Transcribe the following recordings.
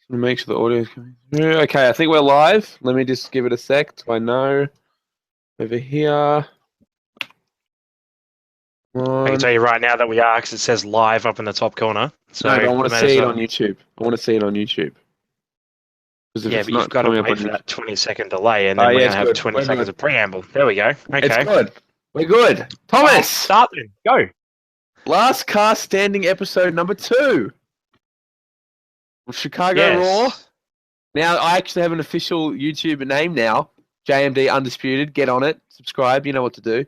Make sure the audio is coming through. Okay, I think we're live. Let me just give it a sec. I know over here. I can tell you right now that we are, because it says live up in the top corner. So no, but I want to see it on YouTube. I want to see it on YouTube. Yeah, but you've got to wait for that 20-second delay, and then we're going to have 20 seconds of preamble. There we go. Okay. It's good. We're good. Thomas! Start then. Go. Last cast standing episode number 2 of Chicago Raw. Now, I actually have an official YouTube name now. JMD Undisputed. Get on it. Subscribe. You know what to do.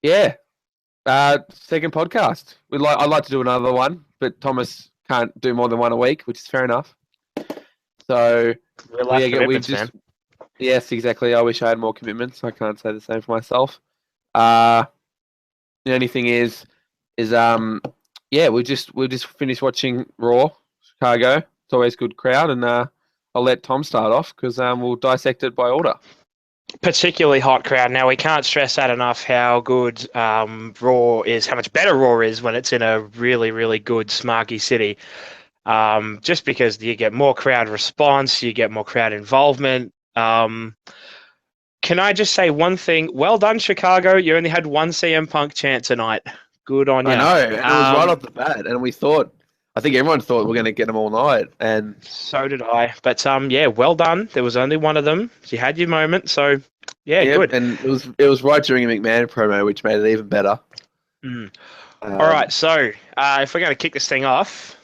Yeah. Second podcast. I'd like to do another one, but Thomas can't do more than one a week, which is fair enough. So, yes, exactly. I wish I had more commitments. I can't say the same for myself. The only thing is, we just finished watching Raw, Chicago. It's always a good crowd, and I'll let Tom start off because we'll dissect it by order. Particularly hot crowd. Now, we can't stress that enough how good Raw is, how much better Raw is when it's in a really, really good, smarky city. Just because you get more crowd response, you get more crowd involvement. Can I just say one thing? Well done, Chicago. You only had one CM Punk chant tonight. Good on you. I know, and it was right off the bat, and I think everyone thought we're going to get them all night, and so did I. But well done. There was only one of them. You had your moment, so good. And it was right during a McMahon promo, which made it even better. All right, so if we're going to kick this thing off,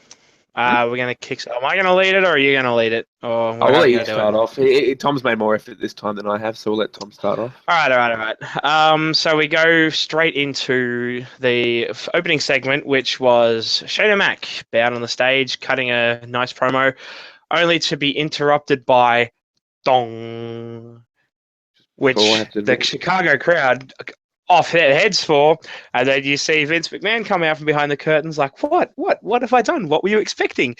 we're going to kick. Am I going to lead it, or are you going to lead it? Or I'll let you start off. Tom's made more effort this time than I have, so we'll let Tom start off. All right. So we go straight into the opening segment, which was Shane O'Mac bound on the stage, cutting a nice promo, only to be interrupted by dong, which the Chicago crowd off their heads for, and then you see Vince McMahon come out from behind the curtains like, what have I done? What were you expecting?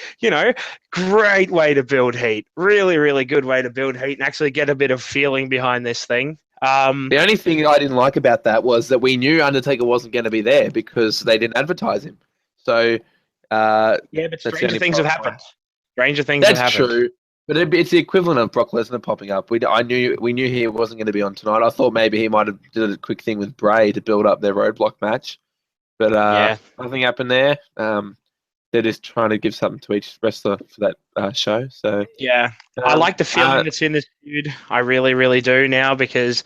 Great way to build heat. Really, really good way to build heat and actually get a bit of feeling behind this thing. The only thing I didn't like about that was that we knew Undertaker wasn't going to be there because they didn't advertise him. So, but stranger things have happened. Stranger things have happened. That's true. But it's the equivalent of Brock Lesnar popping up. We knew he wasn't going to be on tonight. I thought maybe he might have did a quick thing with Bray to build up their roadblock match, but nothing happened there. They're just trying to give something to each wrestler for that show. So I like the feeling that's in this feud. I really, really do now because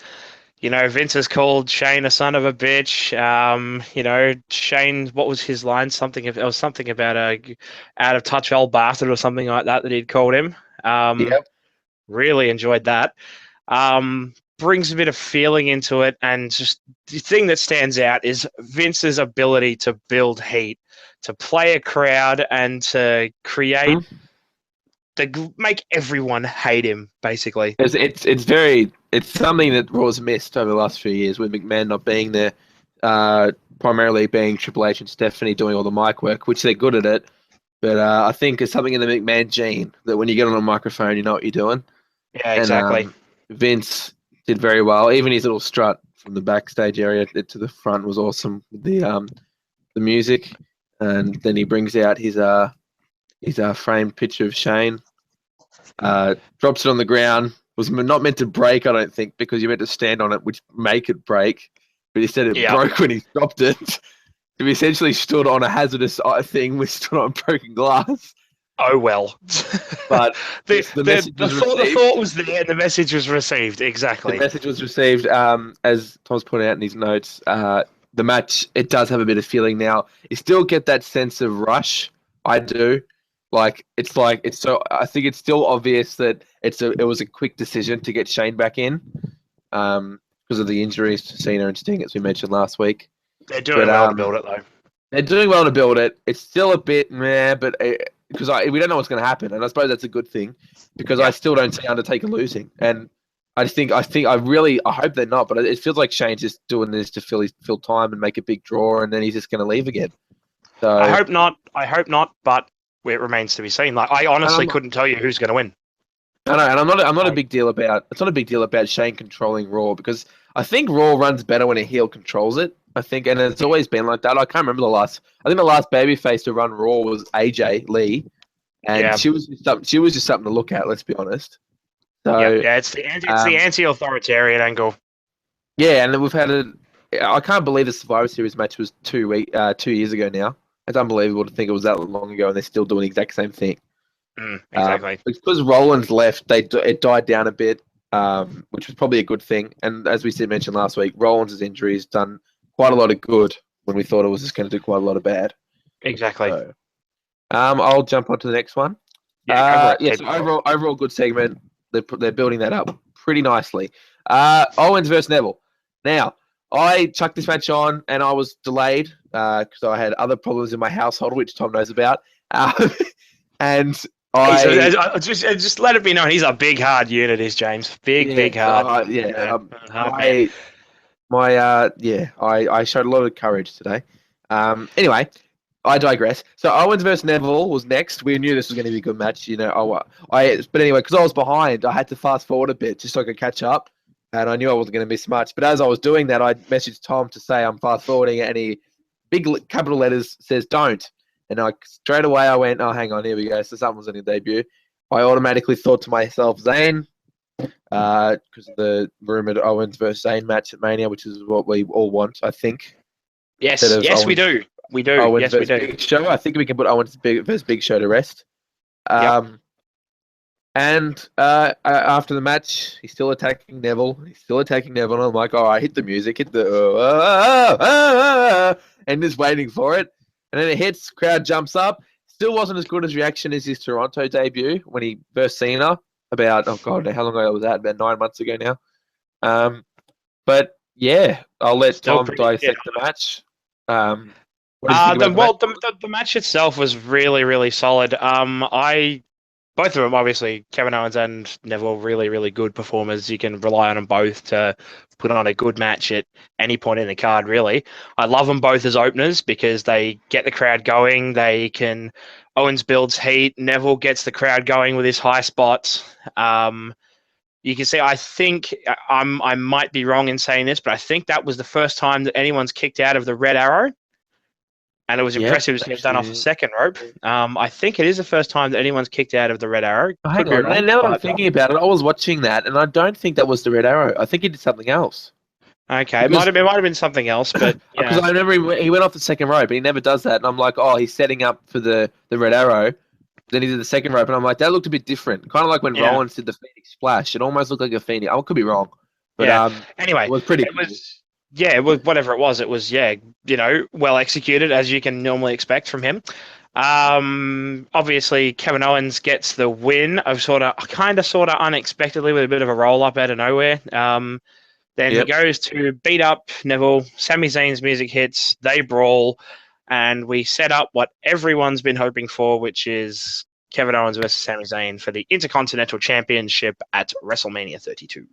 Vince has called Shane a son of a bitch. Shane, what was his line? It was something about a out of touch old bastard or something like that he'd called him. Really enjoyed that. Brings a bit of feeling into it, and just the thing that stands out is Vince's ability to build heat, to play a crowd, and to create, to make everyone hate him. Basically, it's something that Raw's missed over the last few years with McMahon not being there, primarily being Triple H and Stephanie doing all the mic work, which they're good at it. But I think it's something in the McMahon gene that when you get on a microphone, you know what you're doing. Yeah, exactly. And, Vince did very well. Even his little strut from the backstage area to the front was awesome. The music, and then he brings out his framed picture of Shane. Drops it on the ground. Was not meant to break, I don't think, because you meant to stand on it, which make it break. But he said it broke when he dropped it. We essentially stood on a hazardous thing. We stood on broken glass. Oh, well. But the thought was there and the message was received. Exactly. The message was received, as Tom's pointed out in his notes. The match, it does have a bit of feeling now. You still get that sense of rush. I do. I think it's still obvious that it was a quick decision to get Shane back in because of the injuries to Cena and Sting, as we mentioned last week. They're doing well to build it, though. They're doing well to build it. It's still a bit meh, but because we don't know what's going to happen, and I suppose that's a good thing because I still don't see Undertaker losing, and I hope they're not, but it feels like Shane's just doing this to fill time and make a big draw, and then he's just going to leave again. So I hope not, but it remains to be seen. I honestly couldn't tell you who's going to win. I know, and I'm not a big deal about. It's not a big deal about Shane controlling Raw because I think Raw runs better when a heel controls it. I think, and it's always been like that. I can't remember the last. I think the last babyface to run Raw was AJ Lee, and she was just something to look at. Let's be honest. So it's the anti-authoritarian angle. Yeah, and then we've had I can't believe the Survivor Series match was 2 years ago now. It's unbelievable to think it was that long ago, and they're still doing the exact same thing. Exactly. Because Rollins left, it died down a bit, which was probably a good thing. And as we mentioned last week, Rollins' injury has done quite a lot of good when we thought it was just going to do quite a lot of bad. Exactly. So, I'll jump on to the next one. Yeah, so overall good segment. They're building that up pretty nicely. Owens versus Neville. Now, I chucked this match on and I was delayed because I had other problems in my household, which Tom knows about. And just let it be known, he's a big, hard unit, is James. Big, hard. I showed a lot of courage today. Anyway, I digress. So Owens versus Neville was next. We knew this was going to be a good match, but anyway, because I was behind, I had to fast forward a bit just so I could catch up, and I knew I wasn't going to miss much. But as I was doing that, I messaged Tom to say I'm fast forwarding, and he big capital letters says don't, and straight away I went, oh, hang on, here we go. So someone's in the debut. I automatically thought to myself, Zayn, because of the rumored Owens versus Zayn match at Mania, which is what we all want, I think. Yes, we do. We do. Owens versus Big Show. I think we can put Owens versus Big Show to rest. And after the match, he's still attacking Neville. And I'm like, all right, hit the music, hit the and just waiting for it. And then it hits, crowd jumps up. Still wasn't as good as reaction as his Toronto debut when he first Cena about, oh God, how long ago was that? About 9 months ago now. But yeah, I'll let Tom dissect the match. The match itself was really, really solid. Both of them, obviously, Kevin Owens and Neville, really, really good performers. You can rely on them both to put on a good match at any point in the card, really. I love them both as openers because they get the crowd going. Owens builds heat. Neville gets the crowd going with his high spots. You can see, I think, I might be wrong in saying this, but I think that was the first time that anyone's kicked out of the red arrow. And it was impressive to get done off the second rope. I think it is the first time that anyone's kicked out of the red arrow. Hang on. Now that I'm thinking about it, I was watching that, and I don't think that was the red arrow. I think he did something else. Okay, it might have been something else, but because I remember he went off the second rope, but he never does that, and I'm like, oh, he's setting up for the red arrow. Then he did the second rope, and I'm like, that looked a bit different. Kind of like when Rollins did the Phoenix Splash. It almost looked like a Phoenix. I could be wrong, but anyway, it was pretty. It was whatever it was. It was well executed as you can normally expect from him. Obviously, Kevin Owens gets the win of sort of unexpectedly with a bit of a roll up out of nowhere. Then he goes to beat up Neville. Sami Zayn's music hits. They brawl, and we set up what everyone's been hoping for, which is Kevin Owens versus Sami Zayn for the Intercontinental Championship at WrestleMania 32.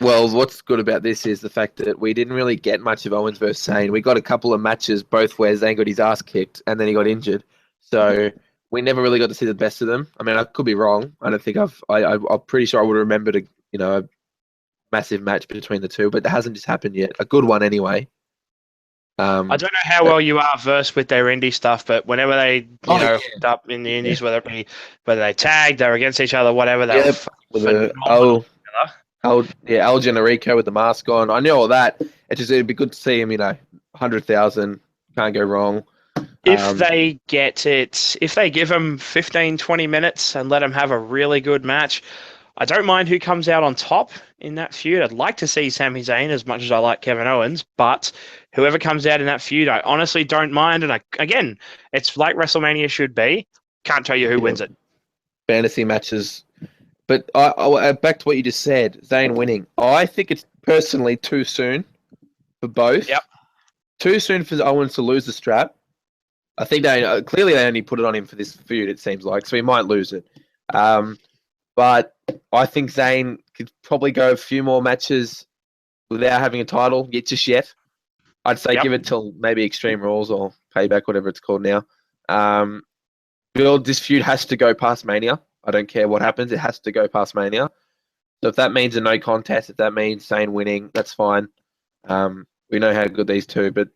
Well, what's good about this is the fact that we didn't really get much of Owens versus Zayn. We got a couple of matches, both where Zayn got his ass kicked and then he got injured. So we never really got to see the best of them. I mean, I could be wrong. I don't think I'm pretty sure I would have remembered a massive match between the two, but it hasn't just happened yet. A good one anyway. I don't know how well you are versed with their indie stuff, but whenever they hooked up in the indies, whether they tagged, they were against each other, whatever, they were El Generico with the mask on. I knew all that. It'd be good to see him, 100,000. Can't go wrong. If they give him 15, 20 minutes and let him have a really good match, I don't mind who comes out on top in that feud. I'd like to see Sami Zayn as much as I like Kevin Owens, but whoever comes out in that feud, I honestly don't mind. And again, it's like WrestleMania should be. Can't tell you who wins it. Fantasy matches. But back to what you just said, Zayn winning. I think it's personally too soon for both. Yep. Too soon for Owens to lose the strap. I think they only put it on him for this feud, it seems like, so he might lose it. But I think Zayn could probably go a few more matches without having a title just yet. I'd say give it till maybe Extreme Rules or Payback, whatever it's called now. This feud has to go past Mania. I don't care what happens. It has to go past Mania. So if that means a no contest, if that means Zayn winning, that's fine. We know how good these two, but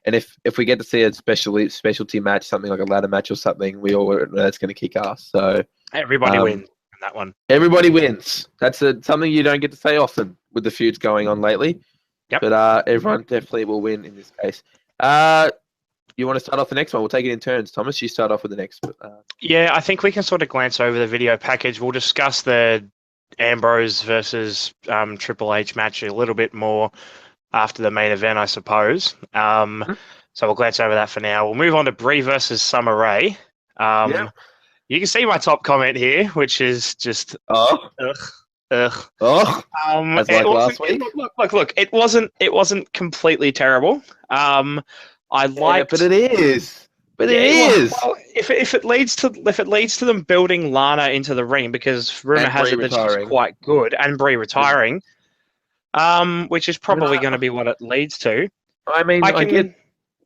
if we get to see a specialty match, something like a ladder match or something, we all know that's going to kick ass. So Everybody wins in that one. Everybody wins. That's something you don't get to say often with the feuds going on lately. Yep. But everyone definitely will win in this case. You want to start off the next one? We'll take it in turns. Thomas, you start off with the next. Yeah, I think we can sort of glance over the video package. We'll discuss the Ambrose versus Triple H match a little bit more after the main event, I suppose. So we'll glance over that for now. We'll move on to Brie versus Summer Rae. Yeah. You can see my top comment here, which is just Oh. ugh. As like last week. Look. It wasn't completely terrible. I liked, but it is. But it is. Well, if it leads to them building Lana into the ring, because rumor has it that she's quite good, and Brie retiring, which is probably going to be what it leads to. I mean, I get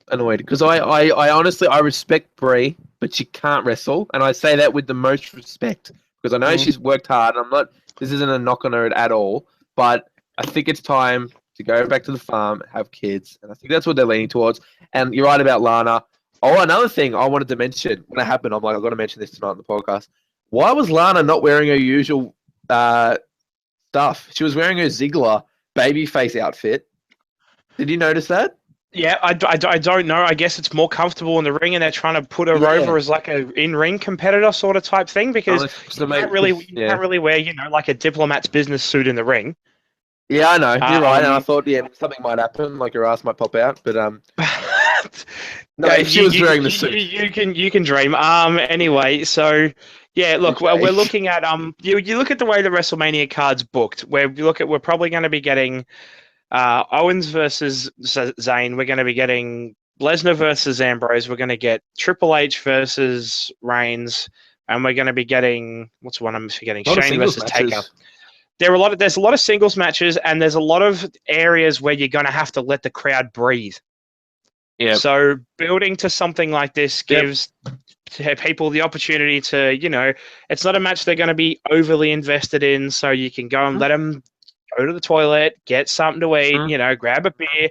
annoyed because I honestly respect Brie, but she can't wrestle, and I say that with the most respect because I know she's worked hard. This isn't a knock on her at all, but I think it's time to go back to the farm, have kids, and I think that's what they're leaning towards. And you're right about Lana. Oh, another thing I wanted to mention when it happened, I'm like, I've got to mention this tonight on the podcast. Why was Lana not wearing her usual stuff? She was wearing her Ziggler babyface outfit. Did you notice that? Yeah, I don't know. I guess it's more comfortable in the ring, and they're trying to put her over as like a in-ring competitor sort of type thing because you can't really wear, like a diplomat's business suit in the ring. Yeah, I know. You're right. And I thought, something might happen, like your ass might pop out, but no, she was wearing the suit. You can dream. Anyway, so yeah, look, we're looking at you look at the way the WrestleMania card's booked. We're probably going to be getting Owens versus Zayn. We're going to be getting Lesnar versus Ambrose. We're going to get Triple H versus Reigns, and we're going to be getting what's the one I'm forgetting? Shane versus Taker. There's a lot of singles matches, and there's a lot of areas where you're going to have to let the crowd breathe. Yeah. So building to something like this gives people the opportunity to, it's not a match they're going to be overly invested in, so you can go and let them go to the toilet, get something to eat, grab a beer,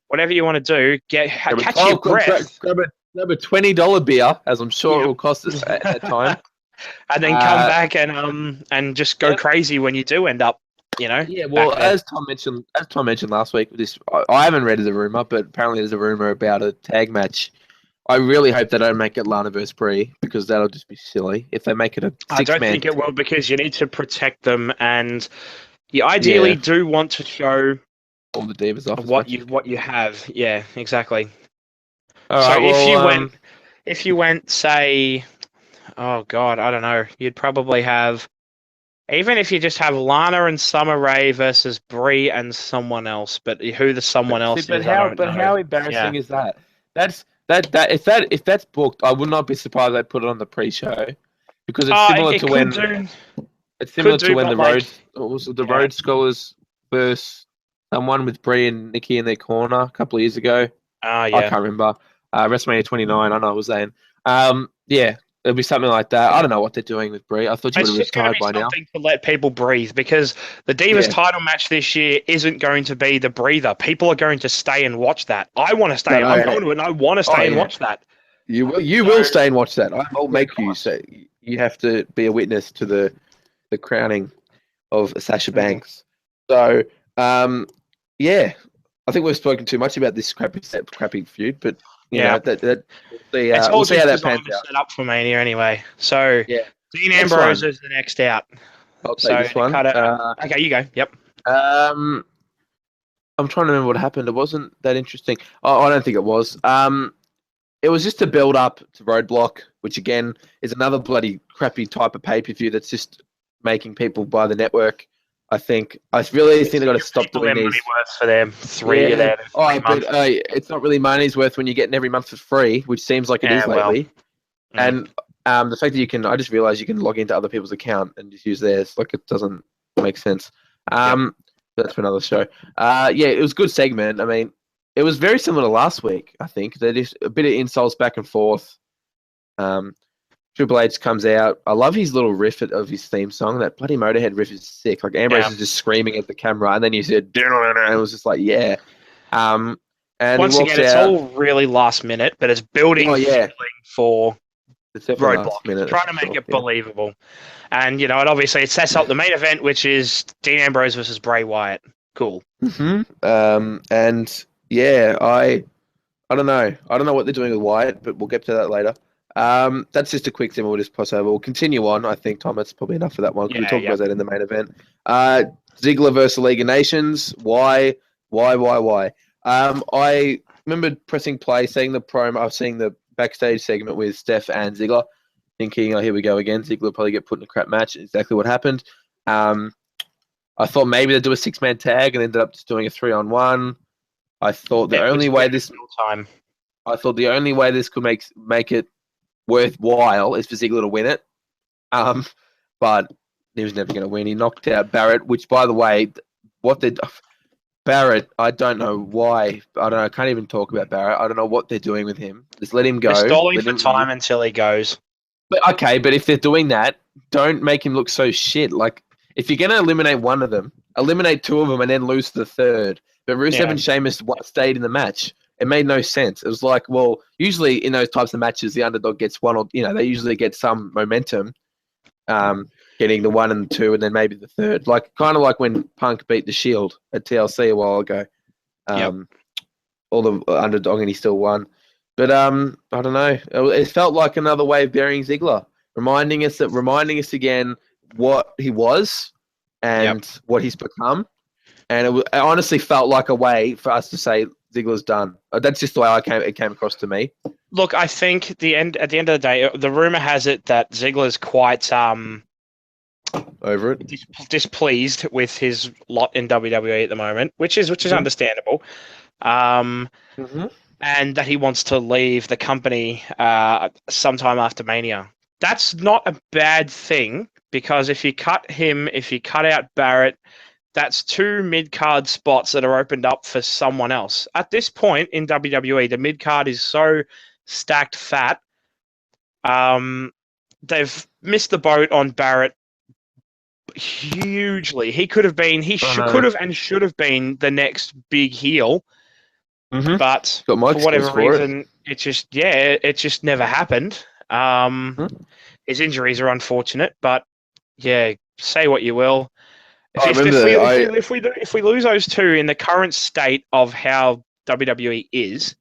whatever you want to do, catch your breath. Grab a $20 beer, as I'm sure it will cost us at that time. And then come back and just go crazy when you do end up, Yeah, well, as Tom mentioned last week, I haven't read the rumor, but apparently there's a rumor about a tag match. I really hope they don't make it Lana versus Brie because that'll just be silly. If they make it a 6-man, I don't think it will because you need to protect them, and you ideally do want to show all the divas off what you have. Yeah, exactly. If you went, say. Oh, God, I don't know. You'd probably have... Even if you just have Lana and Summer Rae versus Brie and someone else, but who the someone else is, how embarrassing is that? If that's booked, I would not be surprised they put it on the pre-show because it's similar to when the Road Scholars versus someone with Brie and Nikki in their corner a couple of years ago. I can't remember. WrestleMania 29, I know it was then. It'll be something like that. I don't know what they're doing with Brie. I thought you would have retired by now. It's something to let people breathe because the Divas title match this year isn't going to be the breather. People are going to stay and watch that. I want to stay. I'm going to, and I want to stay and watch that. You will stay and watch that. I'll make you say you have to be a witness to the crowning of Sasha Banks. So, I think we've spoken too much about this crappy feud, but. It's all see how that pans out. Set up for Mania anyway. So Dean Ambrose is the next out. I'll take this one. Okay, you go. Yep. I'm trying to remember what happened. It wasn't that interesting. Oh, I don't think it was. It was just a build up to Roadblock, which again is another bloody crappy type of pay-per-view that's just making people buy the network. I really think they've got to stop doing these. Money worth for them. 3 months. It's not really money's worth when you're getting every month for free, which seems like it is lately. And the fact that I just realized you can log into other people's account and just use theirs. Like it doesn't make sense. That's for another show. It was a good segment. I mean, it was very similar to last week. I think there is a bit of insults back and forth. Triple H comes out. I love his little riff of his theme song. That bloody Motorhead riff is sick. Like Ambrose is just screaming at the camera, and then you said, and it was just like, yeah. And once he walks again, it's out. all really last minute, but it's building feeling for It's definitely Roadblock. last minute. It's trying to make it believable. And, and obviously it sets up the main event, which is Dean Ambrose versus Bray Wyatt. Cool. And yeah, I don't know. I don't know what they're doing with Wyatt, but we'll get to that later. That's just a quick thing we'll just pass over. We'll continue on. I think, Tom, that's probably enough for that one because we talked about that in the main event. Ziggler versus League of Nations. Why? I remember pressing play, seeing the promo, I was seeing the backstage segment with Steph and Ziggler, thinking, oh, here we go again. Ziggler will probably get put in a crap match. Exactly what happened. I thought maybe they'd do a 6-man tag and ended up just doing a 3-on-1. I thought the only way this could make it worthwhile is for Ziggler to win it. But he was never going to win. He knocked out Barrett, which, by the way, Barrett, I don't know why. I don't know. I can't even talk about Barrett. I don't know what they're doing with him. Just let him go. They're stalling for time until he goes. But okay, but if they're doing that, don't make him look so shit. Like, if you're going to eliminate one of them, eliminate 2 of them and then lose the 3rd. But Rusev and Sheamus stayed in the match. It made no sense. It was like, well, usually in those types of matches, the underdog gets one or, they usually get some momentum, getting the 1 and 2 and then maybe the 3rd. Like, kind of like when Punk beat the Shield at TLC a while ago. All the underdog and he still won. But I don't know. It felt like another way of burying Ziggler, reminding us again what he was and what he's become. And it honestly felt like a way for us to say Ziggler's done. That's just the way it came across to me. Look, I think at the end of the day, the rumor has it that Ziggler's quite over it, displeased with his lot in WWE at the moment, which is understandable. And that he wants to leave the company sometime after Mania. That's not a bad thing because if you cut out Barrett, that's 2 mid-card spots that are opened up for someone else. At this point in WWE, the mid-card is so stacked fat. They've missed the boat on Barrett hugely. He could have been, should have been the next big heel. But for whatever reason, it just never happened. His injuries are unfortunate, but yeah, say what you will. If we lose those 2 in the current state of how WWE is,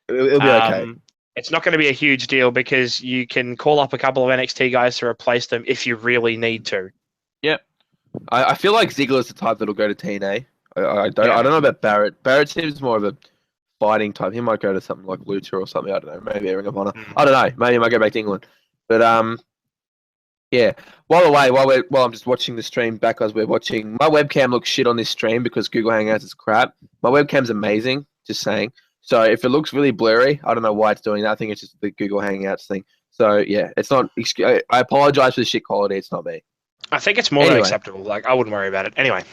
it'll be okay. It's not going to be a huge deal because you can call up a couple of NXT guys to replace them if you really need to. Yep. I feel like Ziggler's the type that'll go to TNA. I don't know about Barrett. Barrett seems more of a fighting type. He might go to something like Lucha or something. I don't know. Maybe Ring of Honor. I don't know. Maybe he might go back to England. But yeah. By the way, while I'm just watching the stream back as we're watching, my webcam looks shit on this stream because Google Hangouts is crap. My webcam's amazing. Just saying. So if it looks really blurry, I don't know why it's doing that. I think it's just the Google Hangouts thing. So yeah, it's not. I apologize for the shit quality. It's not me. I think it's more than acceptable. Like I wouldn't worry about it. Anyway.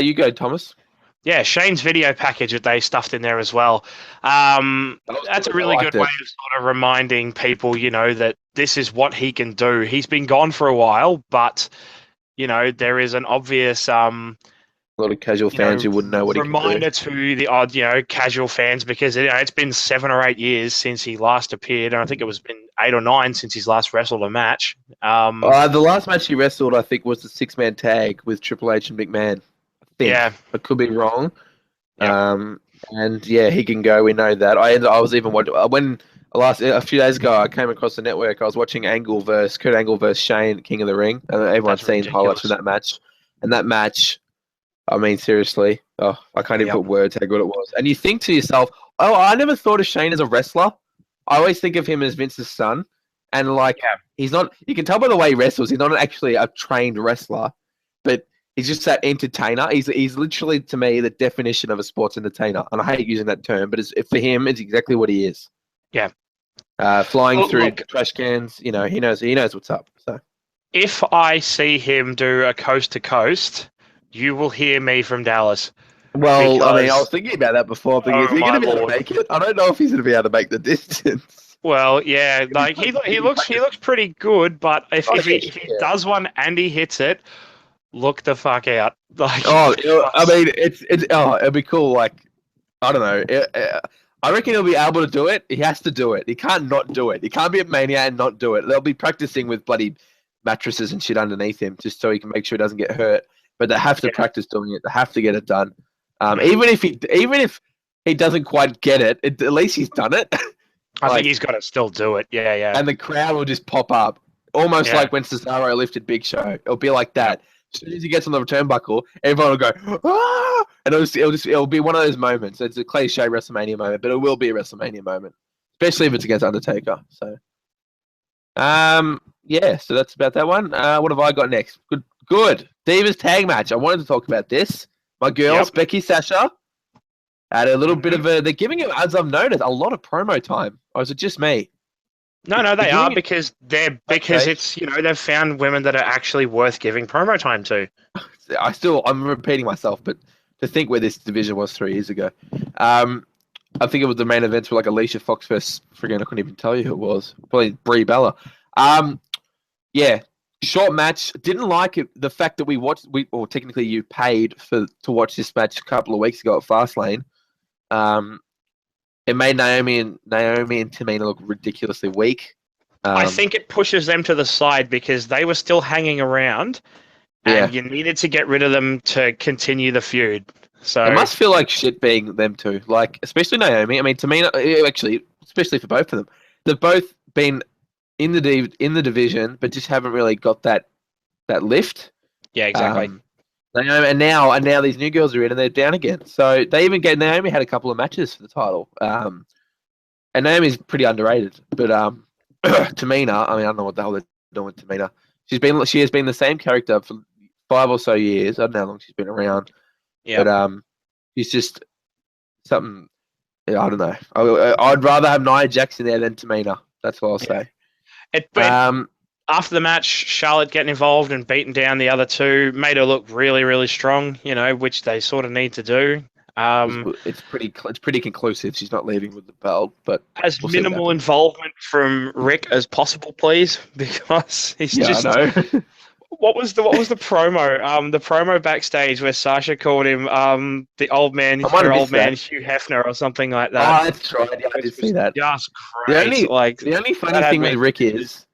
You go, Thomas. Yeah, Shane's video package that they stuffed in there as well. That's a really good way of sort of reminding people, that this is what he can do. He's been gone for a while, but, there is an obvious... a lot of casual fans who wouldn't know what he can do. Reminder to the odd, casual fans because it's been 7 or 8 years since he last appeared, and I think it was been 8 or 9 since he's last wrestled a match. The last match he wrestled, I think, was the 6-man tag with Triple H and McMahon. Yeah, I could be wrong. Yep. And yeah, he can go. We know that. I was even watching a few days ago. I came across the network. I was watching Kurt Angle versus Shane, King of the Ring. And everyone's seen highlights from that match. And that match, I mean, seriously, I can't even put words how good it was. And you think to yourself, oh, I never thought of Shane as a wrestler. I always think of him as Vince's son. And he's not. You can tell by the way he wrestles. He's not actually a trained wrestler, but he's just that entertainer. He's literally, to me, the definition of a sports entertainer. And I hate using that term, but for him, it's exactly what he is. Yeah. Flying through trash cans, he knows what's up. So, if I see him do a coast to coast, you will hear me from Dallas. Well, I was thinking about that before. Thinking, is he going to be able to make it? I don't know if he's going to be able to make the distance. Well, yeah, he looks pretty good, but if he does one and he hits it, look the fuck out! It'd be cool. I don't know. I reckon he'll be able to do it. He has to do it. He can't not do it. He can't be a Mania and not do it. They'll be practicing with bloody mattresses and shit underneath him just so he can make sure he doesn't get hurt. But they have to practice doing it. They have to get it done. Even if he doesn't quite get it, at least he's done it. I think he's got to still do it. Yeah, yeah. And the crowd will just pop up, almost like when Cesaro lifted Big Show. It'll be like that. As soon as he gets on the turnbuckle, everyone will go, ah! And it'll be one of those moments. It's a cliche WrestleMania moment, but it will be a WrestleMania moment, especially if it's against Undertaker. So, so that's about that one. What have I got next? Good. Divas tag match. I wanted to talk about this. My girls, Becky, Sasha, had a little bit of they're giving it, as I've noticed, a lot of promo time. Or is it just me? No, they are because it's they've found women that are actually worth giving promo time to. I'm repeating myself, but to think where this division was 3 years ago, I think it was the main events were like Alicia Fox versus I couldn't even tell you who it was. Probably Brie Bella. Short match. Didn't like it. The fact that technically you paid to watch this match a couple of weeks ago at Fastlane. It made Naomi and Tamina look ridiculously weak. I think it pushes them to the side because they were still hanging around, and you needed to get rid of them to continue the feud. So it must feel like shit being them too. Like especially Naomi. I mean Tamina. Actually, especially for both of them, they've both been in the division, but just haven't really got that lift. Yeah, exactly. And now these new girls are in and they're down again. So Naomi had a couple of matches for the title. And Naomi's pretty underrated. But Tamina, I mean, I don't know what the hell they're doing with Tamina. She has been the same character for 5 or so years. I don't know how long she's been around. Yeah. But she's just something. Yeah, I don't know. I'd rather have Nia Jackson there than Tamina. That's what I'll say. After the match, Charlotte getting involved and beating down the other two made her look really, really strong, which they sort of need to do. It's pretty conclusive. She's not leaving with the belt, but as minimal involvement from Rick as possible, please, because he's just. I know. What was the promo? The promo backstage where Sasha called him the old man, Hugh Hefner or something like that. Oh, that's right. Yeah, I did see that. Just great. The only funny thing with Rick is.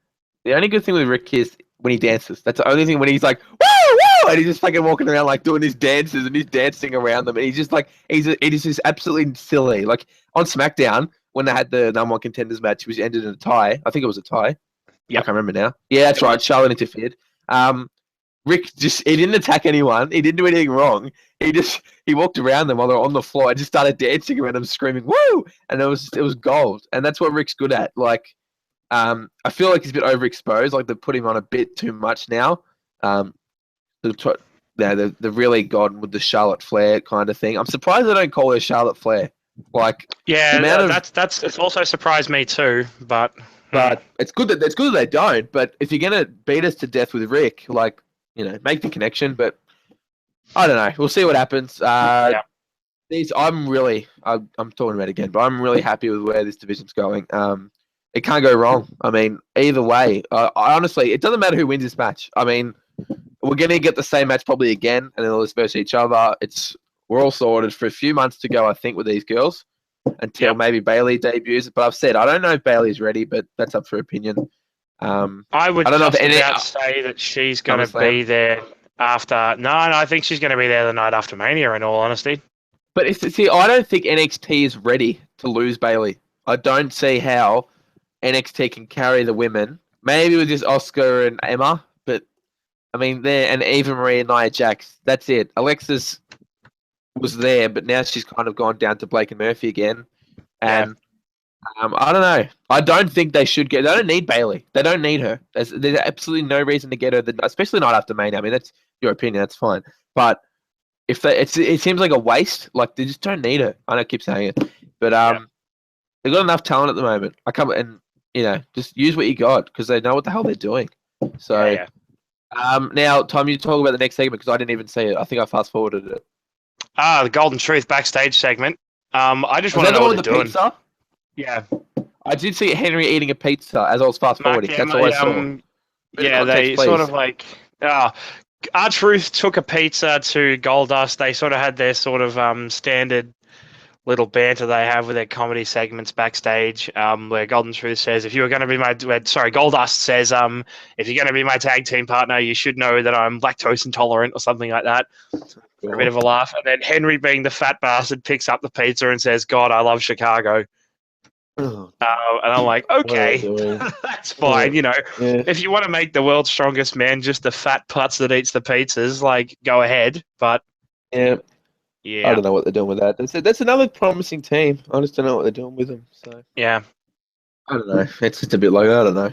The only good thing with Rick is when he dances. That's the only thing when he's like, woo, woo! And he's just fucking walking around like doing his dances and he's dancing around them. And he's just like, it is just absolutely silly. Like on SmackDown, when they had the number 1 contenders match, which ended in a tie. I think it was a tie. Yeah, I can't remember now. Yeah, that's right. Charlotte interfered. Rick he didn't attack anyone. He didn't do anything wrong. He walked around them while they were on the floor and just started dancing around them, screaming, woo! And it was gold. And that's what Rick's good at. Like, I feel like he's a bit overexposed. Like they've put him on a bit too much now. They've really gone with the Charlotte Flair kind of thing. I'm surprised they don't call her Charlotte Flair. Like, it's also surprised me too. But it's good that they don't. But if you're gonna beat us to death with Rick, like make the connection. But I don't know. We'll see what happens. I'm talking about it again, but I'm really happy with where this division's going. It can't go wrong. I mean, either way, honestly, it doesn't matter who wins this match. I mean, we're going to get the same match probably again, and then they'll just versus each other. We're all sorted for a few months to go, I think, with these girls until maybe Bayley debuts. But I've said I don't know if Bayley's ready, but that's up for opinion. I don't know if say that she's going to be there after. No, I think she's going to be there the night after Mania. In all honesty, but I don't think NXT is ready to lose Bayley. I don't see how NXT can carry the women. Maybe with just Oscar and Emma, but I mean, and Eva Marie and Nia Jax. That's it. Alexis was there, but now she's kind of gone down to Blake and Murphy again. And I don't know. I don't think they should get. They don't need Bayley. They don't need her. There's absolutely no reason to get her, especially not after Mania. I mean, that's your opinion. That's fine. But if it seems like a waste. Like they just don't need her. I don't keep saying it, but they've got enough talent at the moment. Just use what you got because they know what the hell they're doing. So, now, Tom, you talk about the next segment because I didn't even see it. I think I fast forwarded it. The Golden Truth backstage segment. I just want to know what they're doing. Pizza? Yeah. I did see Henry eating a pizza as I was fast forwarding. That's all I saw. They sort of like. R-Truth took a pizza to Goldust. They sort of had their sort of standard little banter they have with their comedy segments backstage, where Golden Truth says, "If you were going to be Goldust says, if you're going to be my tag team partner, you should know that I'm lactose intolerant," or something like that. For a bit of a laugh, and then Henry, being the fat bastard, picks up the pizza and says, "God, I love Chicago." Oh, And I'm like, okay, doing? that's fine. You know, Yeah. if you want to make the world's strongest man just the fat putz that eats the pizzas, like, go ahead. But Yeah. yeah, I don't know what they're doing with that. That's another promising team. I just don't know what they're doing with them. So yeah, I don't know. It's just a bit like I don't know.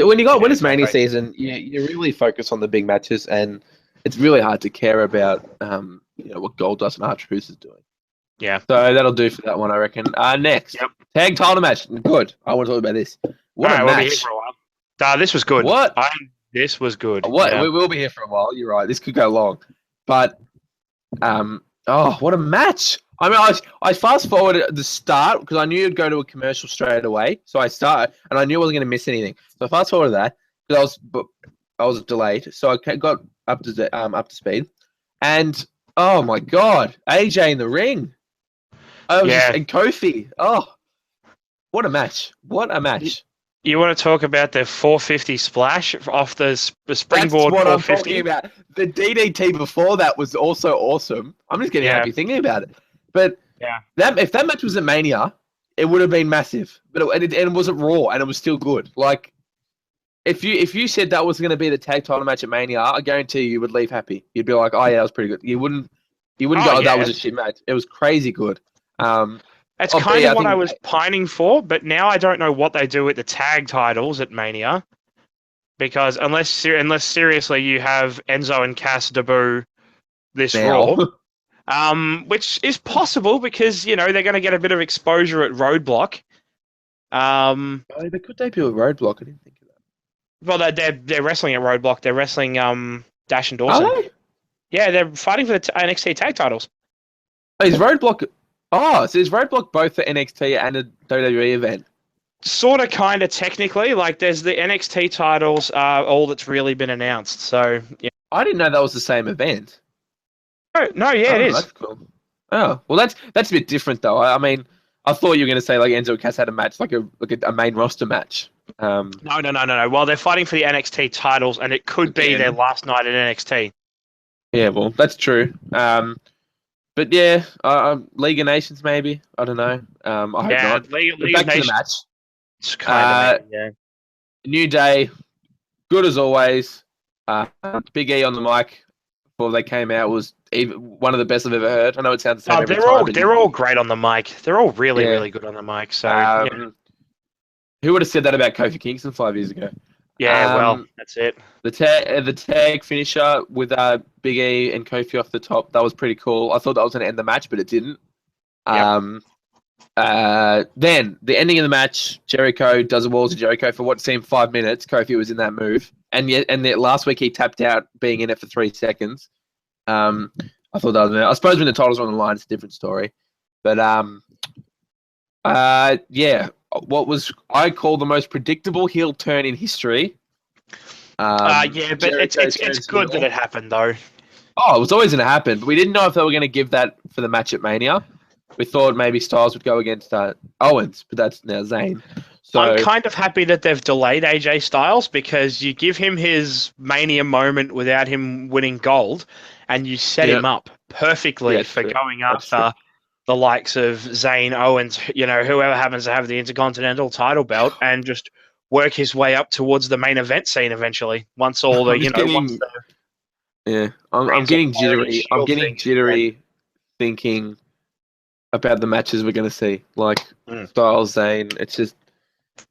When it's Mania exactly. season, you really focus on the big matches, and it's really hard to care about what Goldust and R-Truth is doing. Yeah. So that'll do for that one, I reckon. Next, Yep. tag title match. Good. I want to talk about this. What a We'll be here match! for a while. This was good. What? This was good. What? Yeah. We will be here for a while. You're right. This could go long, but what a match! I mean, I fast forwarded at the start because I knew you'd go to a commercial straight away. So I started, and I knew I wasn't going to miss anything. So I fast forwarded that because I was delayed. So I got up to speed, and oh my god, AJ in the ring. And Kofi. Oh, what a match! What a match! You want to talk about the 450 splash off the springboard? That's what 450? I'm talking about. The DDT before that was also awesome. I'm just getting happy thinking about it. But if that match was at Mania, it would have been massive. But it wasn't Raw, and it was still good. Like, if you said that was going to be the tag title match at Mania, I guarantee you would leave happy. You'd be like, oh yeah, that was pretty good. You wouldn't go, that was a shit match. It was crazy good. That's kind of what I was pining for, but now I don't know what they do with the tag titles at Mania, because unless seriously you have Enzo and Cass debut this Raw, which is possible because they're going to get a bit of exposure at Roadblock. They could debut at Roadblock. I didn't think of that. Well, they're wrestling at Roadblock. They're wrestling Dash and Dawson. Are they? Yeah, they're fighting for the NXT tag titles. Is Roadblock? Oh, so is Roadblock both the NXT and a WWE event? Sort of, kind of, technically. Like, there's the NXT titles, all that's really been announced. So, yeah. I didn't know that was the same event. No, it is. That's cool. Oh, well, that's a bit different, though. I mean, I thought you were going to say, like, Enzo and Cass had a match, like a main roster match. No. Well, they're fighting for the NXT titles, and it could be their last night at NXT. Yeah, well, that's true. But yeah, League of Nations maybe. I don't know. I hope not. League of back Nations. to the match. It's kind of New Day, good as always. Big E on the mic before they came out was one of the best I've ever heard. I know it sounds the same every time. They're all great on the mic. They're all really, really good on the mic. So who would have said that about Kofi Kingston 5 years ago? Yeah, well, that's it. The tag finisher with Big E and Kofi off the top, that was pretty cool. I thought that was going to end the match, but it didn't. Then the ending of the match, Jericho does a wall to Jericho for what seemed 5 minutes. Kofi was in that move, and last week he tapped out being in it for 3 seconds. I thought that was. I suppose when the titles are on the line, it's a different story. But what was I call the most predictable heel turn in history. But it's good that it happened, though. Oh, it was always going to happen, but we didn't know if they were going to give that for the match at Mania. We thought maybe Styles would go against Owens, but that's now Zayn. So I'm kind of happy that they've delayed AJ Styles, because you give him his Mania moment without him winning gold, and you set him up perfectly for going after the likes of Zayn, Owens, whoever happens to have the Intercontinental title belt, and just work his way up towards the main event scene eventually. Once all the, I'm getting jittery. I'm getting jittery thinking about the matches we're going to see. Like Styles, Zayn, it's just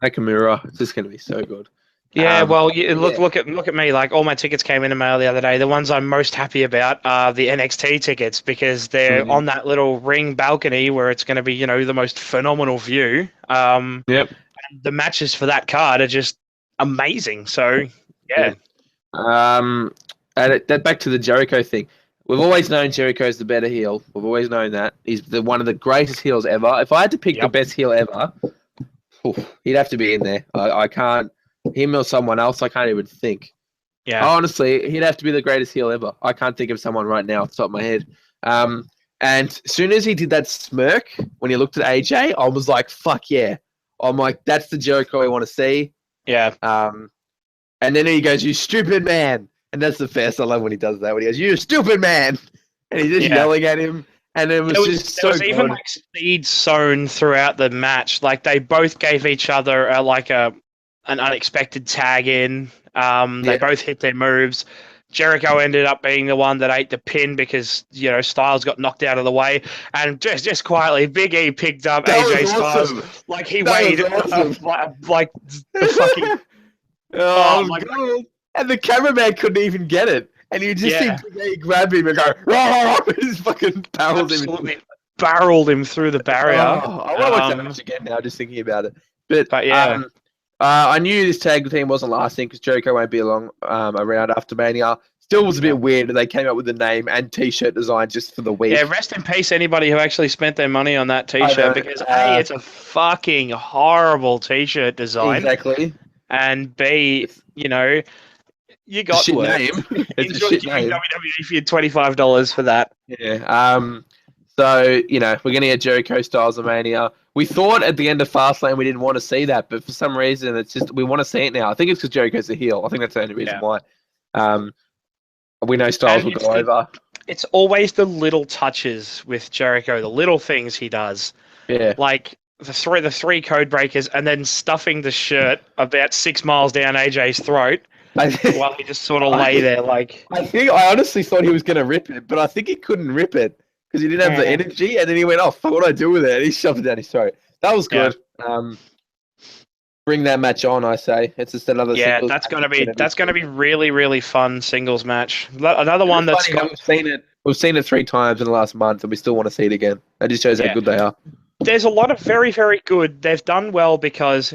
Nakamura. It's just going to be so good. Yeah, look at me. Like, all my tickets came in the mail the other day. The ones I'm most happy about are the NXT tickets, because they're on that little ring balcony where it's going to be, the most phenomenal view. The matches for that card are just amazing. So, yeah. And back to the Jericho thing. We've always known Jericho's the better heel. We've always known that. He's one of the greatest heels ever. If I had to pick the best heel ever, he'd have to be in there. I can't. Him or someone else, I can't even think. Yeah. Honestly, he'd have to be the greatest heel ever. I can't think of someone right now off the top of my head. And as soon as he did that smirk when he looked at AJ, I was like, "Fuck yeah!" I'm like, "That's the Jericho I want to see." Yeah. And then he goes, "You stupid man!" And that's the best. I love when he does that. When he goes, "You stupid man!" And he's just yelling at him. And it was just so good. There was even like speed sown throughout the match. Like they both gave each other an unexpected tag in. They both hit their moves. Jericho ended up being the one that ate the pin because Styles got knocked out of the way, and just quietly, Big E picked up AJ Styles like he weighed like the fucking. Oh my god! And the cameraman couldn't even get it, and you just see Big E grab him and go, "Oh!" Just fucking barreled him through the barrier. Oh, I want to watch that match again now, just thinking about it. But yeah. I knew this tag team wasn't lasting because Jericho won't be around after Mania. Still was a bit weird that they came up with the name and T-shirt design just for the week. Yeah, rest in peace anybody who actually spent their money on that T-shirt because A, it's a fucking horrible T-shirt design. Exactly. And B, you got shit name. It's a shit name. WWE for your $25 for that. Yeah. So, we're going to get Jericho Styles of Mania. We thought at the end of Fastlane we didn't want to see that, but for some reason it's just we want to see it now. I think it's because Jericho's a heel. I think that's the only reason why. We know Styles will go over. It's always the little touches with Jericho, the little things he does. Yeah. Like the three code breakers and then stuffing the shirt about 6 miles down AJ's throat while he just sort of lay there like... I honestly thought he was going to rip it, but I think he couldn't rip it. Because he didn't have the energy, and then he went, "Oh fuck, what do I do with it?" And he shoved it down his throat. That was good. Bring that match on, I say. It's just another. Yeah, that's gonna be really really fun singles match. Another one that's We've seen it 3 times in the last month, and we still want to see it again. That just shows how good they are. There's a lot of very very good. They've done well because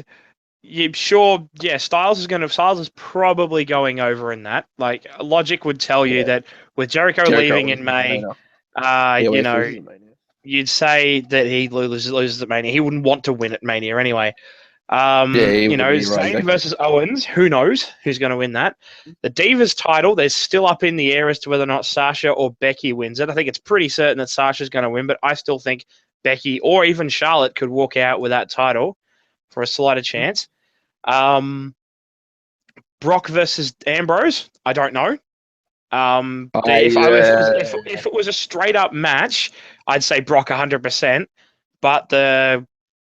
Styles is probably going over in that. Like logic would tell you that with Jericho leaving in May. You'd say that he loses at Mania. He wouldn't want to win at Mania anyway. Zayn versus Owens. Who knows who's going to win that? The Divas title, they're still up in the air as to whether or not Sasha or Becky wins it. I think it's pretty certain that Sasha's going to win, but I still think Becky or even Charlotte could walk out with that title for a slighter chance. Brock versus Ambrose. I don't know. If it was a straight up match, I'd say Brock 100%. But the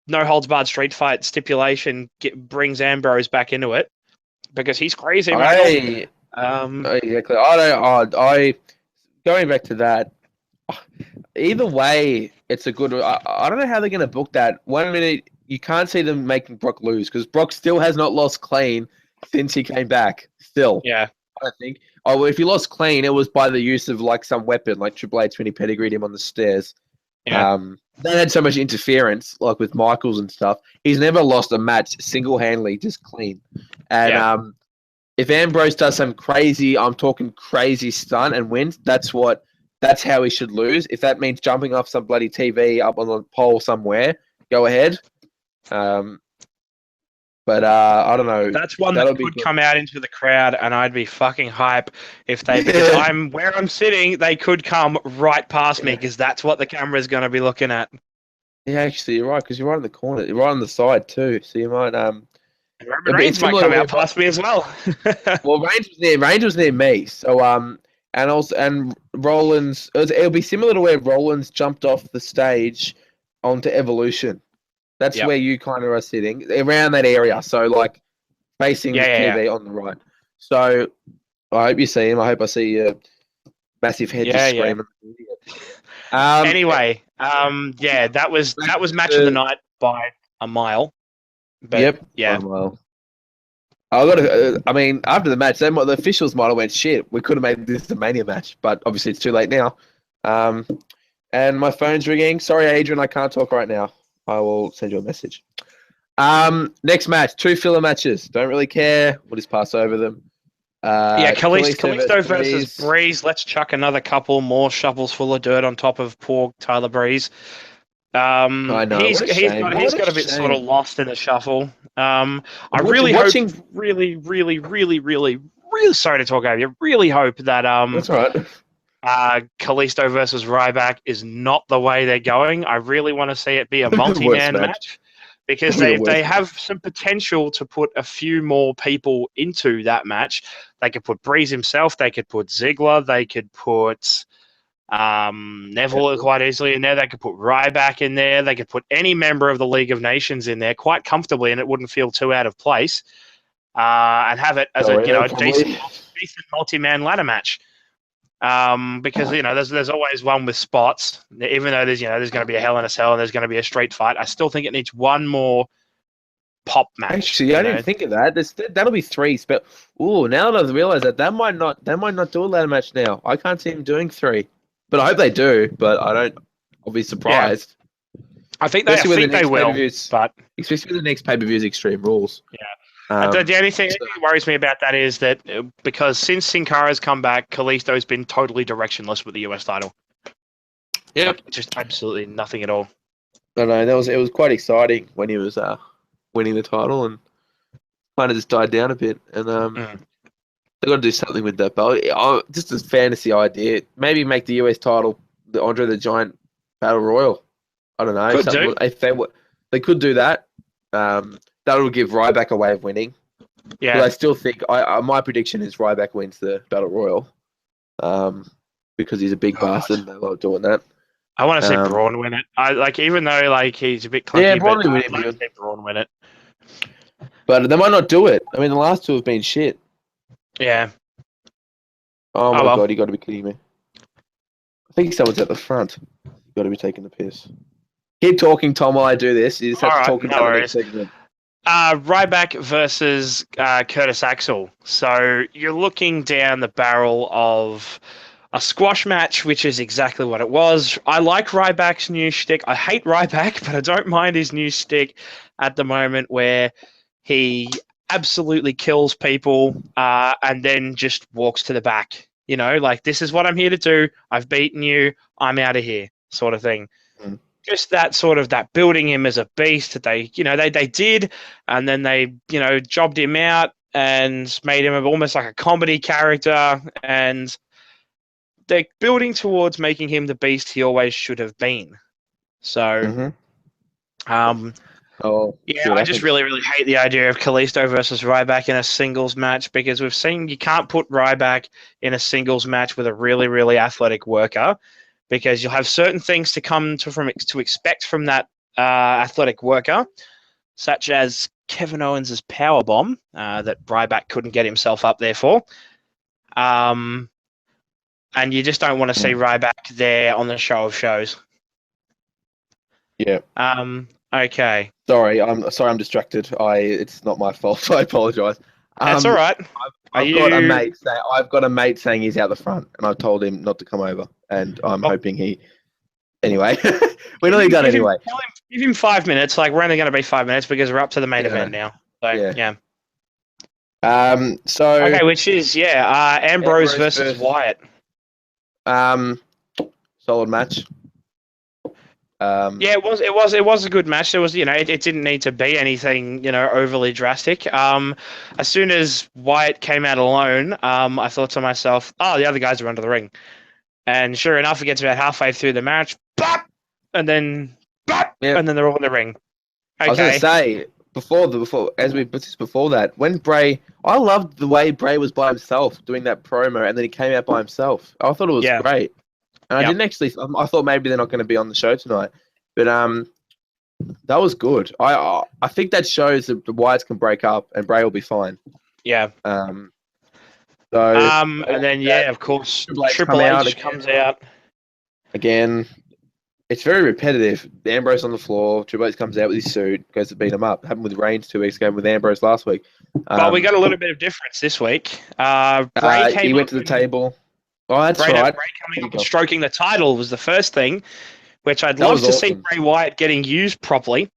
no holds barred street fight stipulation brings Ambrose back into it because he's crazy. Exactly. Going back to that. Either way, it's a good. I don't know how they're going to book that. 1 minute you can't see them making Brock lose because Brock still has not lost clean since he came back. Still, yeah. I think. Oh, well, if he lost clean, it was by the use of like some weapon, like Triple H when he pedigreed him on the stairs. Yeah. They had so much interference, like with Michaels and stuff. He's never lost a match single-handedly, just clean. And if Ambrose does some crazy, I'm talking crazy stunt and wins, that's how he should lose. If that means jumping off some bloody TV up on the pole somewhere, go ahead. But I don't know. That's one that could come out into the crowd, and I'd be fucking hype if they. Because where I'm sitting, they could come right past me because that's what the camera is going to be looking at. Yeah, actually, you're right because you're right in the corner. You're right on the side too, so you might. Roman Reigns might come out past me as well. Well, Reigns was near me, so and Rollins. It'll be similar to where Rollins jumped off the stage onto Evolution. That's where you kind of are sitting, around that area. So, like, facing the TV on the right. So, I hope you see him. I hope I see your massive head just screaming. Anyway, that was match of the night by a mile. But, yeah. Well, after the match, the officials might have went, shit, we could have made this a Mania match. But, obviously, it's too late now. And my phone's ringing. Sorry, Adrian, I can't talk right now. I will send you a message. Next match, 2 filler matches. Don't really care. We'll just pass over them. Kalisto versus Breeze. Let's chuck another couple more shovels full of dirt on top of poor Tyler Breeze. I know. He's got a bit sort of lost in the shuffle. I really hope, really sorry to talk over you. Really hope that That's right. Kalisto versus Ryback is not the way they're going. I really want to see it be a multi-man match because they have some potential to put a few more people into that match. They could put Breeze himself. They could put Ziggler. They could put Neville quite easily in there. They could put Ryback in there. They could put any member of the League of Nations in there quite comfortably, and it wouldn't feel too out of place. And have it as a decent multi-man ladder match. Because there's always one with spots. Even though there's going to be a Hell in a Cell and there's going to be a street fight, I still think it needs one more pop match. Actually, I didn't think of that. That'll be 3. But now that I've realised that might not do a ladder match now. I can't see him doing 3, but I hope they do. But I don't. I'll be surprised. Yeah. I think they will. But especially with the next pay-per-view's Extreme Rules. Yeah. The only thing that worries me about that is that because since Sin Cara's come back, Kalisto's been totally directionless with the US title. Yeah, just absolutely nothing at all. No, it was quite exciting when he was winning the title, and kind of just died down a bit. And they got to do something with that belt. Just a fantasy idea, maybe make the US title the Andre the Giant Battle Royal. I don't know. If they could do that. That will give Ryback a way of winning. Yeah. But I still think my prediction is Ryback wins the Battle Royal. Because he's a big bastard and they love doing that. I want to see Braun win it. Even though he's a bit clunky, yeah, Braun win it. I'd like to see Braun win it. But they might not do it. I mean, the last 2 have been shit. Yeah. Oh my god, you got to be kidding me. I think someone's at the front. You got to be taking the piss. Keep talking, Tom, while I do this. You just have to talk about the next segment. Ryback versus Curtis Axel. So you're looking down the barrel of a squash match, which is exactly what it was. I like Ryback's new shtick. I hate Ryback, but I don't mind his new shtick at the moment where he absolutely kills people and then just walks to the back. This is what I'm here to do. I've beaten you. I'm out of here, sort of thing. Just that building him as a beast that they did, and then they, jobbed him out and made him almost like a comedy character, and they're building towards making him the beast he always should have been. So, I just really, really hate the idea of Kalisto versus Ryback in a singles match because we've seen you can't put Ryback in a singles match with a really, really athletic worker. Because you'll have certain things to expect from that athletic worker, such as Kevin Owens' powerbomb that Ryback couldn't get himself up there for. And you just don't want to see Ryback there on the show of shows. Yeah. Okay. Sorry, I'm distracted. It's not my fault. I apologise. That's all right. I've got a mate saying he's out the front, and I've told him not to come over, and I'm hoping he. Anyway, we're nearly done anyway. Give him 5 minutes. We're only going to be 5 minutes because we're up to the main event now. So yeah. Okay, which is Ambrose versus Wyatt. Solid match. It was a good match. There was, it didn't need to be anything, overly drastic. As soon as Wyatt came out alone, I thought to myself, the other guys are under the ring. And sure enough, it gets about halfway through the match, bop, and then bop, and then they're all in the ring. Okay. I was going to say, before that, when Bray, I loved the way Bray was by himself doing that promo, and then he came out by himself. I thought it was great. And I didn't actually. I thought maybe they're not going to be on the show tonight, but that was good. I think that shows that the Wyatts can break up and Bray will be fine. Yeah. And then of course, Triple H comes out again. It's very repetitive. Ambrose on the floor. Triple H comes out with his suit, goes to beat him up. Happened with Reigns 2 weeks ago, with Ambrose last week. Well, we got a little bit of difference this week. He went to the table. Oh, that's right. Bray coming up and stroking the title was the first thing, which I'd love to see Bray Wyatt getting used properly.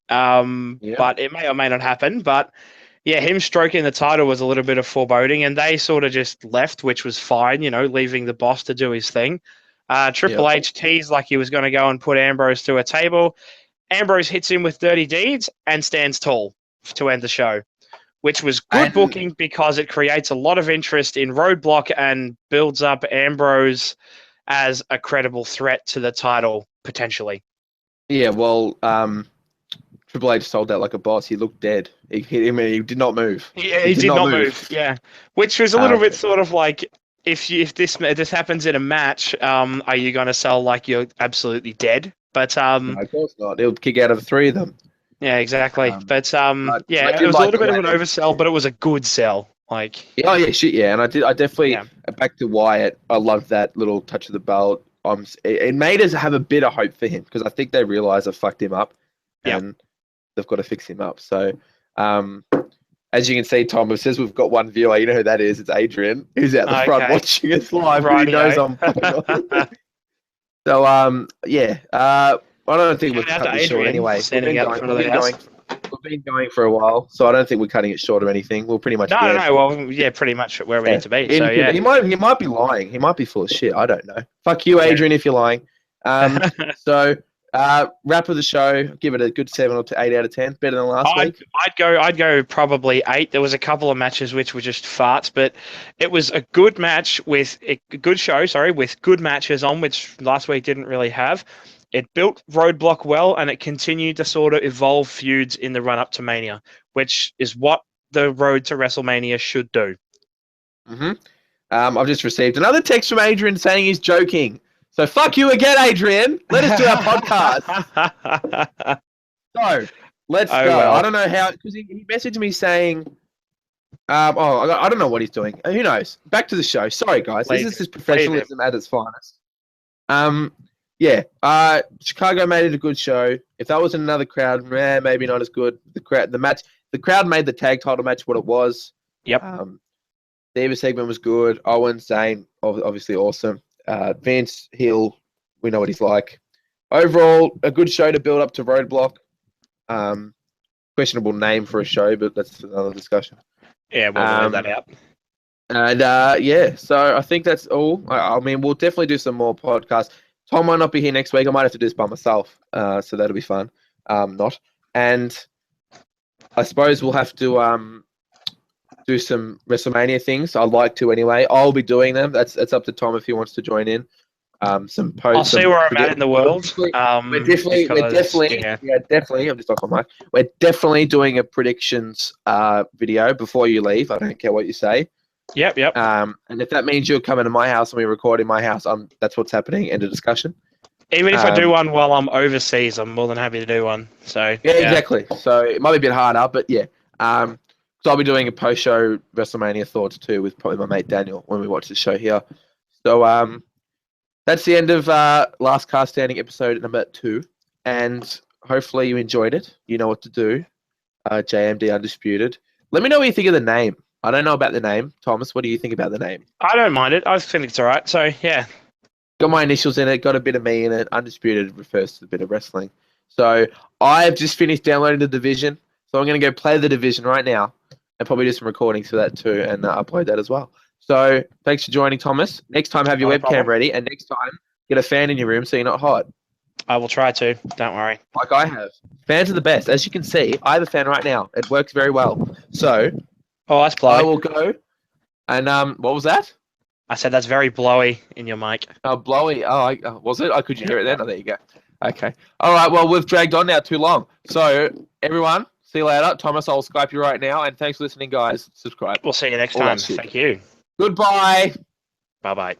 But it may or may not happen. But him stroking the title was a little bit of foreboding, and they sort of just left, which was fine, leaving the boss to do his thing. Triple H teased like he was going to go and put Ambrose through a table. Ambrose hits him with dirty deeds and stands tall to end the show, which was good booking because it creates a lot of interest in Roadblock and builds up Ambrose as a credible threat to the title, potentially. Yeah, well, Triple H sold that like a boss. He looked dead. He hit him and he did not move. Yeah, he did not move. Yeah, which was a little bit sort of like, if this happens in a match, are you going to sell like you're absolutely dead? But no, of course not. He'll kick out of 3 of them. Yeah, exactly. But yeah, it was a little bit of an oversell, but it was a good sell. Like, oh yeah, shit, yeah. And I definitely back to Wyatt. I love that little touch of the belt. It made us have a bit of hope for him because I think they realize I fucked him up, and they've got to fix him up. So, as you can see, Tom, it says we've got one viewer. You know who that is? It's Adrian, who's out the front watching us live. He knows I'm. So, I don't think we're cutting it short anyway. We've been going for a while, so I don't think we're cutting it short of anything. We'll pretty much. No. Well, yeah, pretty much where we need to be. So yeah, he might be lying. He might be full of shit. I don't know. Fuck you, Adrian, if you're lying. So wrap of the show. Give it a good 7 or 8 out of 10. Better than last week. I'd go probably 8. There was a couple of matches which were just farts, but it was a good match with a good show. Sorry, with good matches on, which last week didn't really have. It built Roadblock well, and it continued to sort of evolve feuds in the run-up to Mania, which is what the road to WrestleMania should do. Mm-hmm. I've just received another text from Adrian saying he's joking. So fuck you again, Adrian. Let us do our podcast. So let's go. Well. I don't know how, because he messaged me saying, I don't know what he's doing. Who knows? Back to the show. Sorry, guys. This is just professionalism at its finest. Chicago made it a good show. If that was in another crowd, maybe not as good. The crowd made the tag title match what it was. Yep. The Eva segment was good. Owen, Zayn, obviously awesome. Vince, Hill, we know what he's like. Overall, a good show to build up to Roadblock. Questionable name for a show, but that's another discussion. Yeah, we'll leave that out. And so I think that's all. I mean, we'll definitely do some more podcasts. Tom might not be here next week. I might have to do this by myself. So that'll be fun. Not. And I suppose we'll have to do some WrestleMania things. I'd like to anyway. I'll be doing them. That's up to Tom if he wants to join in. Some posts. I'll see where I'm at in the world. We're definitely. I'm just off my mic. We're definitely doing a predictions video before you leave. I don't care what you say. Yep. And if that means you're coming to my house and we record in my house, that's what's happening. End of discussion. Even if I do one while I'm overseas, I'm more than happy to do one. So yeah, exactly. So it might be a bit harder, but yeah. So I'll be doing a post-show WrestleMania thoughts too with probably my mate Daniel when we watch the show here. So that's the end of Last Cast Standing episode number 2, and hopefully you enjoyed it. You know what to do. JMD Undisputed. Let me know what you think of the name. I don't know about the name. Thomas, what do you think about the name? I don't mind it. I think it's all right. So, yeah. Got my initials in it. Got a bit of me in it. Undisputed refers to a bit of wrestling. So, I've just finished downloading the Division. So, I'm going to go play the Division right now and probably do some recordings for that too and upload that as well. So, thanks for joining, Thomas. Next time, have your webcam ready. And next time, get a fan in your room so you're not hot. I will try to. Don't worry. Like I have. Fans are the best. As you can see, I have a fan right now. It works very well. So... Oh, that's blowy. I will go. And what was that? I said that's very blowy in your mic. Oh, blowy. Oh, was it? Could you hear it then? Oh, there you go. Okay. All right. Well, we've dragged on now too long. So, everyone, see you later. Thomas, I'll Skype you right now. And thanks for listening, guys. Subscribe. We'll see you next time. Thank you. Goodbye. Bye-bye.